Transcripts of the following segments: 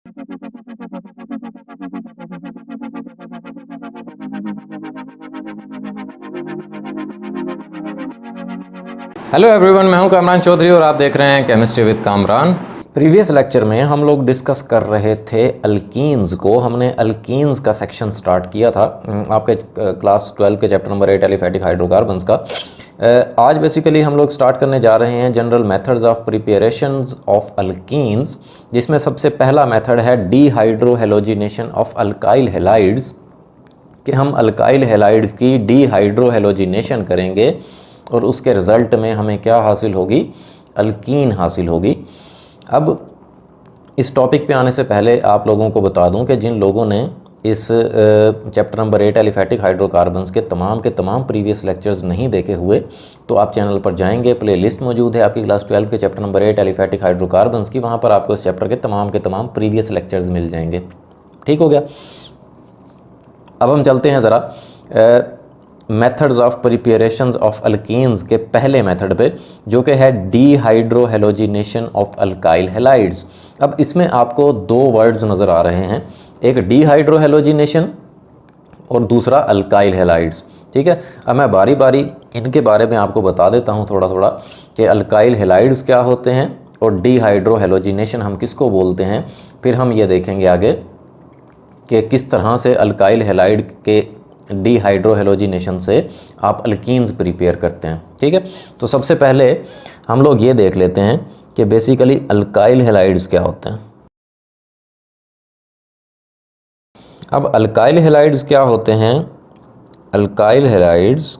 Hello everyone, मैं हूं कामरान चौधरी और आप देख रहे हैं chemistry with Kamran. Previous lecture में हम लोग डिस्कस कर रहे थे अल्कीन्स को। हमने अल्कीन्स का सेक्शन स्टार्ट किया था आपके क्लास 12 के चैप्टर नंबर 8 एलिफैटिक हाइड्रोकार्बन्स का। आज बेसिकली हम लोग स्टार्ट करने जा रहे हैं general methods of preparations of alkenes, जिसमें सबसे पहला मेथड है डीहाइड्रोहेलोजिनेशन ऑफ अल्काइल हैलाइड्स, कि हम अल्काइल हैलाइड्स की डीहाइड्रोहेलोजिनेशन करेंगे और उसके रिज़ल्ट में हमें क्या हासिल होगी, अल्कीन हासिल होगी। अब इस टॉपिक पे आने से पहले आप लोगों को बता दूं कि जिन लोगों ने इस चैप्टर नंबर 8 एलिफैटिक हाइड्रोकार्बन्स के तमाम प्रीवियस लेक्चर्स नहीं देखे हुए, तो आप चैनल पर जाएंगे, प्ले लिस्ट मौजूद है आपकी क्लास 12 के चैप्टर नंबर 8 एलिफैटिक हाइड्रोकार्बन्स की, वहाँ पर आपको इस चैप्टर के तमाम प्रीवियस लेक्चर्स मिल जाएंगे। ठीक हो गया। अब हम चलते हैं ज़रा methods of preparations of alkenes के पहले मेथड पे, जो कि है डीहाइड्रोहेलोजिनेशन ऑफ अल्काइल हैलाइड्स। अब इसमें आपको दो वर्ड्स नज़र आ रहे हैं, एक डीहाइड्रोहेलोजिनेशन और दूसरा अल्काइल हैलाइड्स। ठीक है, अब मैं बारी बारी इनके बारे में आपको बता देता हूँ थोड़ा थोड़ा कि अल्काइल हैलाइड्स क्या होते हैं और डीहाइड्रोहेलोजिनेशन हम किसको बोलते हैं। फिर हम ये देखेंगे आगे कि किस तरह से अल्काइल हैलाइड के डीहाइड्रोहेलोजिनेशन से आप अल्कीन्स प्रिपेयर करते हैं। ठीक है, तो सबसे पहले हम लोग ये देख लेते हैं कि बेसिकली अल्काइल हैलाइड्स क्या होते हैं। अब अल्काइल हैलाइड्स क्या होते हैं? अल्काइल हैलाइड्स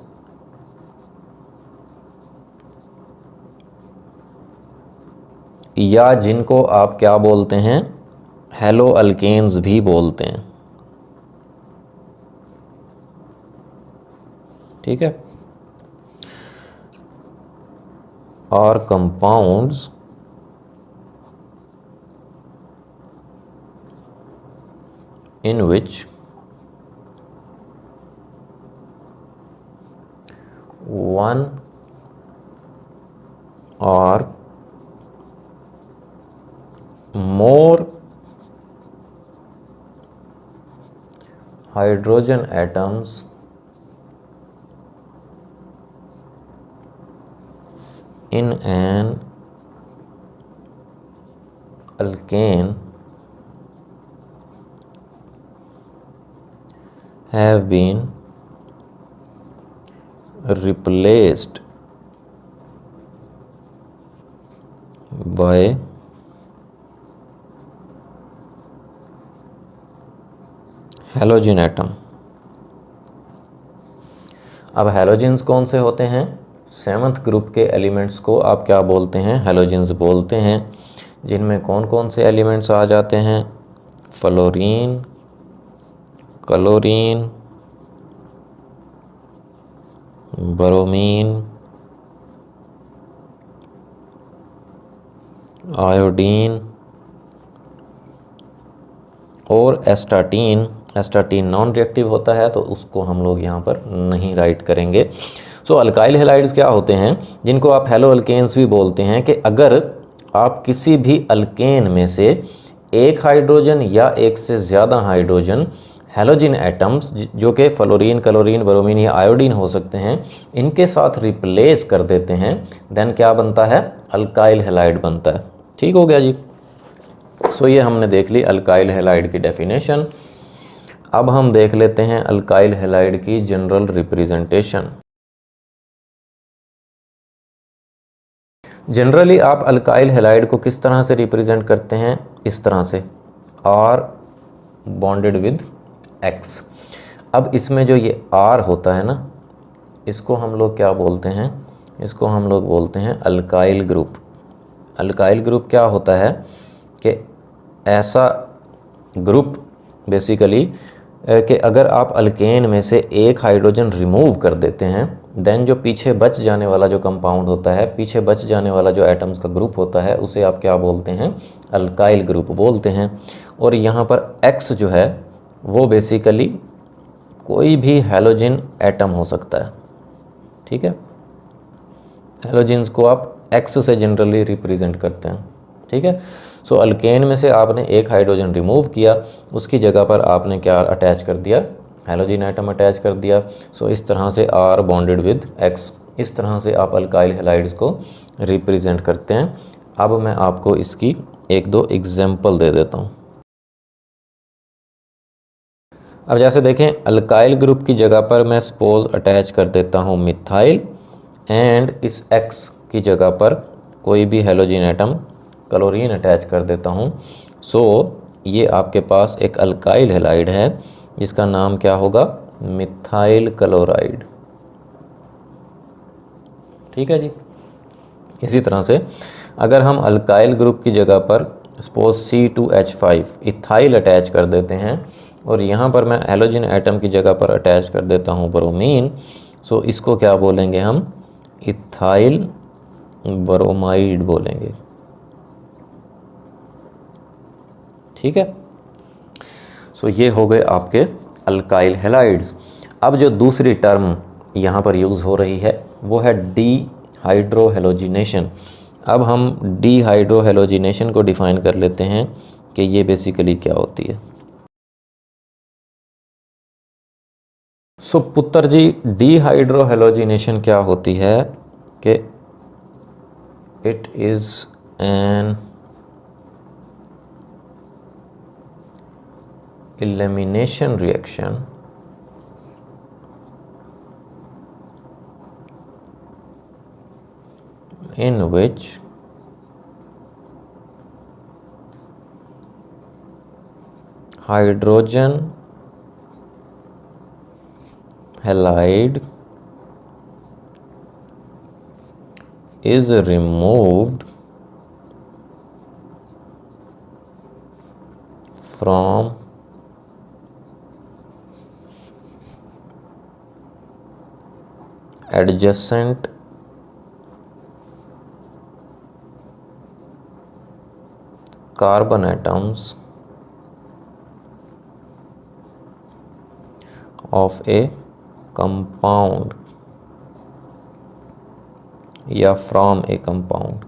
या जिनको आप क्या बोलते हैं, हैलो अल्केन्स भी बोलते हैं। ठीक है, और compounds in which one or more hydrogen atoms in an alkane have been replaced by halogen atom. अब हैलोजेंस कौन से होते हैं? 7th ग्रुप के एलिमेंट्स को आप क्या बोलते हैं? हैलोजेंस बोलते हैं, जिनमें कौन कौन से एलिमेंट्स आ जाते हैं? फ्लोरीन, क्लोरीन, ब्रोमीन, आयोडीन और एस्टाटीन। एस्टाटीन नॉन रिएक्टिव होता है तो उसको हम लोग यहाँ पर नहीं राइट करेंगे। सो अल्काइल हैलाइड्स क्या होते हैं, जिनको आप हैलो अल्केन्स भी बोलते हैं, कि अगर आप किसी भी अल्केन में से एक हाइड्रोजन या एक से ज़्यादा हाइड्रोजन हैलोजन एटम्स, जो कि फ्लोरीन, क्लोरीन, ब्रोमीन या आयोडीन हो सकते हैं, इनके साथ रिप्लेस कर देते हैं, देन क्या बनता है? अल्काइल हैलाइड बनता है। ठीक हो गया जी। सो ये हमने देख ली अल्काइल हैलाइड की डेफिनेशन। अब हम देख लेते हैं अल्काइल हैलाइड की जनरल रिप्रेजेंटेशन। जनरली आप अल्काइल हैलाइड को किस तरह से रिप्रेजेंट करते हैं? इस तरह से, R बॉन्डेड विद X। अब इसमें जो ये R होता है ना, इसको हम लोग क्या बोलते हैं? इसको हम लोग बोलते हैं अल्काइल ग्रुप। अल्काइल ग्रुप क्या होता है कि ऐसा ग्रुप बेसिकली कि अगर आप अल्केन में से एक हाइड्रोजन रिमूव कर देते हैं, देन जो पीछे बच जाने वाला जो कंपाउंड होता है, पीछे बच जाने वाला जो एटम्स का ग्रुप होता है, उसे आप क्या बोलते हैं? अल्काइल ग्रुप बोलते हैं। और यहाँ पर X जो है वो बेसिकली कोई भी हैलोजन एटम हो सकता है। ठीक है, हैलोजेंस को आप X से जनरली रिप्रेजेंट करते हैं। ठीक है, सो अल्केन में से आपने एक हाइड्रोजन रिमूव किया, उसकी जगह पर आपने क्या अटैच कर दिया, हैलोजन एटम अटैच कर दिया। सो इस तरह से R बॉन्डेड विद X, इस तरह से आप अल्काइल हैलाइड्स को रिप्रेजेंट करते हैं। अब मैं आपको इसकी एक दो एग्जाम्पल दे देता हूँ। अब जैसे देखें, अल्काइल ग्रुप की जगह पर मैं सपोज अटैच कर देता हूँ मिथाइल, एंड इस X की जगह पर कोई भी हैलोजन एटम क्लोरीन अटैच कर देता हूँ। सो ये आपके पास एक अल्काइल हैलाइड है जिसका नाम क्या होगा, मिथाइल क्लोराइड। ठीक है जी। इसी तरह से अगर हम अल्काइल ग्रुप की जगह पर सपोज C2H5 इथाइल अटैच कर देते हैं और यहाँ पर मैं हैलोजन एटम की जगह पर अटैच कर देता हूँ ब्रोमीन, सो इसको क्या बोलेंगे हम, इथाइल ब्रोमाइड बोलेंगे। ठीक है। सो ये हो गए आपके अल्काइल हैलाइड्स। अब जो दूसरी टर्म यहाँ पर यूज़ हो रही है वो है डीहाइड्रोहेलोजिनेशन। अब हम डीहाइड्रोहेलोजिनेशन को डिफ़ाइन कर लेते हैं कि ये बेसिकली क्या होती है। सो पुत्र जी, डीहाइड्रोहेलोजिनेशन क्या होती है कि it is an elimination reaction in which hydrogen halide is removed from adjacent carbon atoms of a compound या फ्रॉम ए कंपाउंड।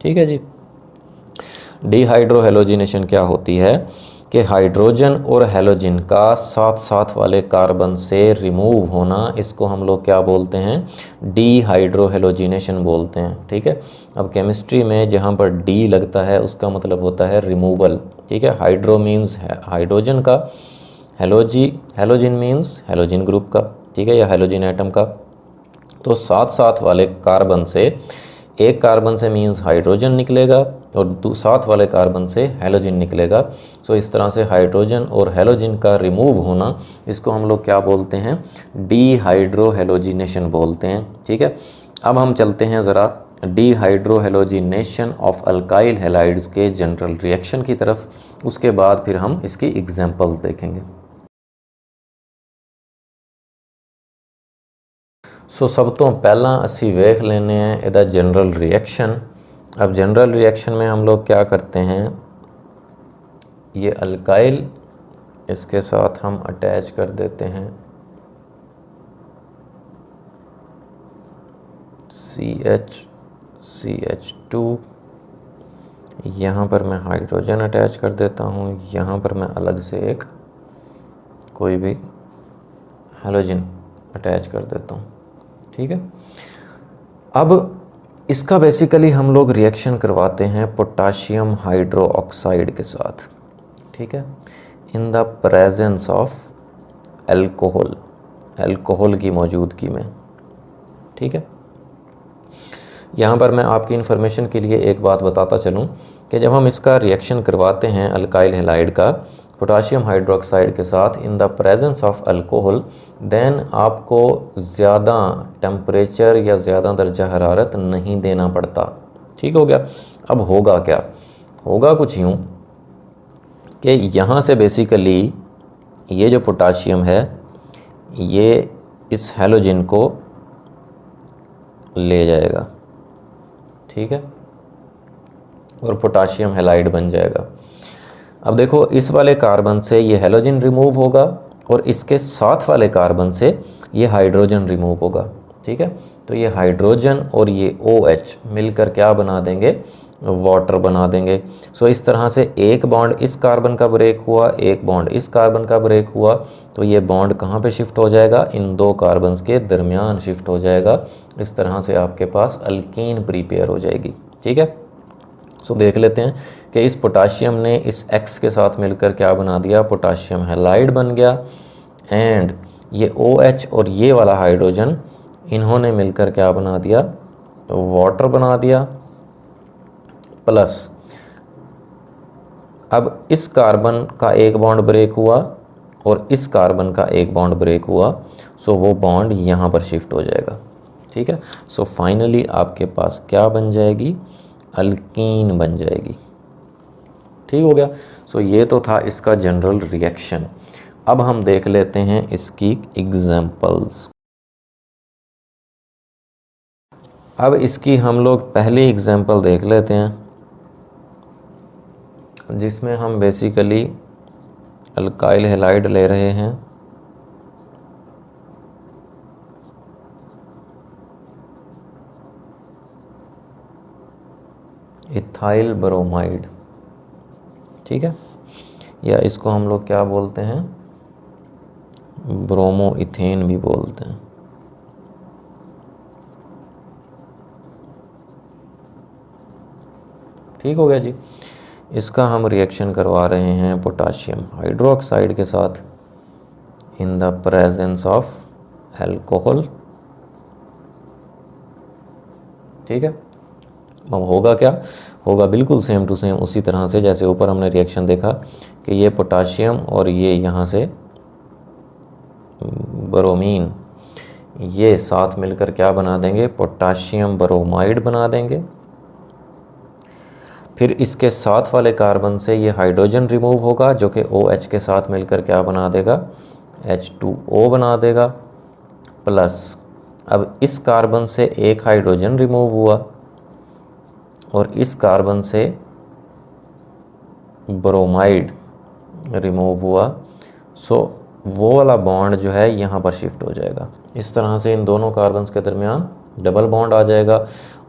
ठीक है जी। डीहाइड्रोहेलोजिनेशन क्या होती है कि हाइड्रोजन और हैलोजन का साथ साथ वाले कार्बन से रिमूव होना, इसको हम लोग क्या बोलते हैं, डीहाइड्रोहेलोजिनेशन बोलते हैं। ठीक है। अब केमिस्ट्री में जहाँ पर डी लगता है उसका मतलब होता है रिमूवल। ठीक है। हाइड्रो मीन्स हाइड्रोजन का, हैलोजन मीन्स हैलोजन ग्रुप का। ठीक है, या हैलोजन एटम का। तो साथ साथ वाले कार्बन से, एक कार्बन से मीन्स हाइड्रोजन निकलेगा और साथ वाले कार्बन से हैलोजन निकलेगा। सो इस तरह से हाइड्रोजन और हैलोजन का रिमूव होना, इसको हम लोग क्या बोलते हैं, डीहाइड्रोहेलोजिनेशन बोलते हैं। ठीक है। अब हम चलते हैं ज़रा डीहाइड्रोहेलोजिनेशन ऑफ अल्काइल हैलाइड्स के जनरल रिएक्शन की तरफ, उसके बाद फिर हम इसकी एग्जांपल्स देखेंगे। सो सब तो पहला असी वेख लेने हैं इहदा जनरल रिएक्शन। अब जनरल रिएक्शन में हम लोग क्या करते हैं, ये अल्काइल, इसके साथ हम अटैच कर देते हैं CH2, यहाँ पर मैं हाइड्रोजन अटैच कर देता हूँ, यहाँ पर मैं अलग से एक कोई भी हैलोजन अटैच कर देता हूँ। ठीक है। अब इसका बेसिकली हम लोग रिएक्शन करवाते हैं पोटाशियम हाइड्रोक्साइड के साथ। ठीक है, इन the presence of alcohol, alcohol की मौजूदगी में। ठीक है। यहाँ पर मैं आपकी इन्फॉर्मेशन के लिए एक बात बताता चलूँ कि जब हम इसका रिएक्शन करवाते हैं अल्काइल हैलाइड का पोटाशियम हाइड्रोक्साइड के साथ in the presence of alcohol, then आपको ज़्यादा टेम्परेचर या ज़्यादा दर्जा हरारत नहीं देना पड़ता। ठीक हो गया। अब होगा क्या, होगा कुछ यूँ कि यहाँ से बेसिकली ये जो पोटाशियम है ये इस हैलोजन को ले जाएगा। ठीक है, और पोटाशियम हैलाइड बन जाएगा। अब देखो, इस वाले कार्बन से ये हैलोजन रिमूव होगा और इसके साथ वाले कार्बन से ये हाइड्रोजन रिमूव होगा। ठीक है, तो ये हाइड्रोजन और ये OH मिलकर क्या बना देंगे, वाटर बना देंगे। सो इस तरह से एक बॉन्ड इस कार्बन का ब्रेक हुआ, एक बॉन्ड इस कार्बन का ब्रेक हुआ, तो ये बॉन्ड कहाँ पे शिफ्ट हो जाएगा, इन दो कार्बन्स के दरमियान शिफ्ट हो जाएगा। इस तरह से आपके पास अल्कीन प्रिपेयर हो जाएगी। ठीक है, सो देख लेते हैं कि इस पोटाशियम ने इस X के साथ मिलकर क्या बना दिया, पोटाशियम हैलाइड बन गया। एंड ये OH और ये वाला हाइड्रोजन इन्होंने मिलकर क्या बना दिया, वाटर बना दिया। प्लस अब इस कार्बन का एक बॉन्ड ब्रेक हुआ और इस कार्बन का एक बॉन्ड ब्रेक हुआ, सो वो बॉन्ड यहाँ पर शिफ्ट हो जाएगा। ठीक है, सो फाइनली आपके पास क्या बन जाएगी, अल्कीन बन जाएगी। ठीक हो गया। सो ये तो था इसका जनरल रिएक्शन। अब हम देख लेते हैं इसकी एग्जांपल्स। अब इसकी हम लोग पहली एग्जांपल देख लेते हैं, जिसमें हम बेसिकली अल्काइल हैलाइड ले रहे हैं। Ethyl bromide. ठीक है, या इसको हम लोग क्या बोलते हैं, ब्रोमो इथेन भी बोलते हैं। ठीक हो गया जी। इसका हम रिएक्शन करवा रहे हैं पोटाशियम हाइड्रोक्साइड के साथ in the presence of alcohol. ठीक है, अब होगा क्या, होगा बिल्कुल सेम टू सेम उसी तरह से जैसे ऊपर हमने रिएक्शन देखा कि ये पोटाशियम और ये यहाँ से ब्रोमीन, ये साथ मिलकर क्या बना देंगे, पोटाशियम ब्रोमाइड बना देंगे। फिर इसके साथ वाले कार्बन से ये हाइड्रोजन रिमूव होगा, जो कि OH के साथ मिलकर क्या बना देगा, H2O बना देगा। प्लस अब इस कार्बन से एक हाइड्रोजन रिमूव हुआ और इस कार्बन से ब्रोमाइड रिमूव हुआ, सो वो वाला बॉन्ड जो है यहाँ पर शिफ्ट हो जाएगा। इस तरह से इन दोनों कार्बन्स के दरमियान डबल बॉन्ड आ जाएगा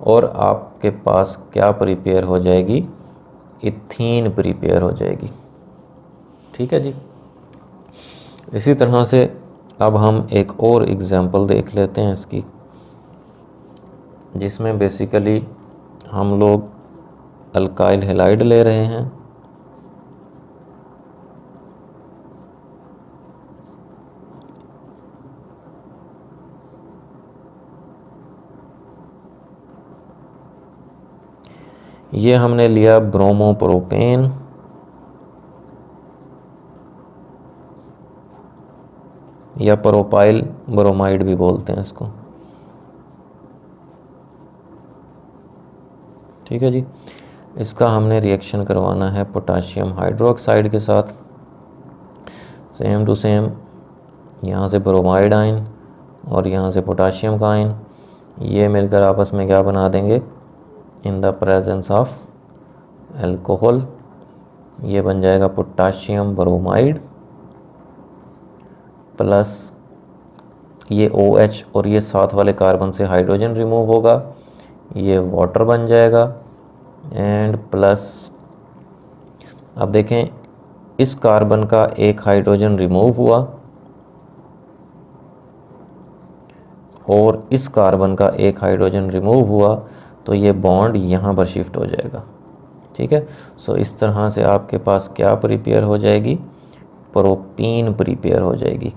और आपके पास क्या प्रिपेयर हो जाएगी, इथीन प्रिपेयर हो जाएगी। ठीक है जी। इसी तरह से अब हम एक और एग्जांपल देख लेते हैं इसकी, जिसमें बेसिकली हम लोग अल्काइल हैलाइड ले रहे हैं। ये हमने लिया ब्रोमोप्रोपेन, या प्रोपाइल ब्रोमाइड भी बोलते हैं इसको। ठीक है जी। इसका हमने रिएक्शन करवाना है पोटाशियम हाइड्रोक्साइड के साथ, सेम टू सेम। यहाँ से ब्रोमाइड आयन और यहाँ से पोटाशियम का आयन, ये मिलकर आपस में क्या बना देंगे, इन द प्रेजेंस ऑफ अल्कोहल, ये बन जाएगा पोटाशियम ब्रोमाइड। प्लस ये OH और ये साथ वाले कार्बन से हाइड्रोजन रिमूव होगा, ये वाटर बन जाएगा। एंड प्लस अब देखें, इस कार्बन का एक हाइड्रोजन रिमूव हुआ और इस कार्बन का एक हाइड्रोजन रिमूव हुआ, तो ये बॉन्ड यहाँ पर शिफ्ट हो जाएगा। ठीक है, सो इस तरह से आपके पास क्या प्रिपेयर हो जाएगी, प्रोपीन प्रिपेयर हो जाएगी।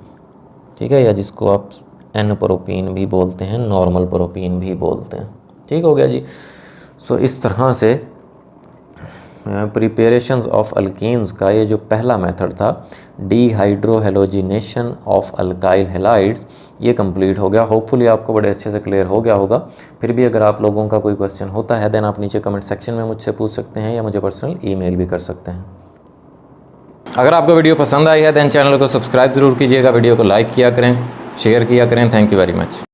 ठीक है, या जिसको आप N प्रोपीन भी बोलते हैं, नॉर्मल प्रोपीन भी बोलते हैं। ठीक हो गया जी। सो इस तरह से प्रिपरेशंस ऑफ अल्कीन्स का ये जो पहला मेथड था, डिहाइड्रोहेलोजिनेशन ऑफ अल्काइल हैलाइड्स, ये कंप्लीट हो गया। होपफुली आपको बड़े अच्छे से क्लियर हो गया होगा। फिर भी अगर आप लोगों का कोई क्वेश्चन होता है देन आप नीचे कमेंट सेक्शन में मुझसे पूछ सकते हैं या मुझे पर्सनल ईमेल भी कर सकते हैं। अगर आपको वीडियो पसंद आई है देन चैनल को सब्सक्राइब ज़रूर कीजिएगा, वीडियो को लाइक किया करें, शेयर किया करें। Thank you very much.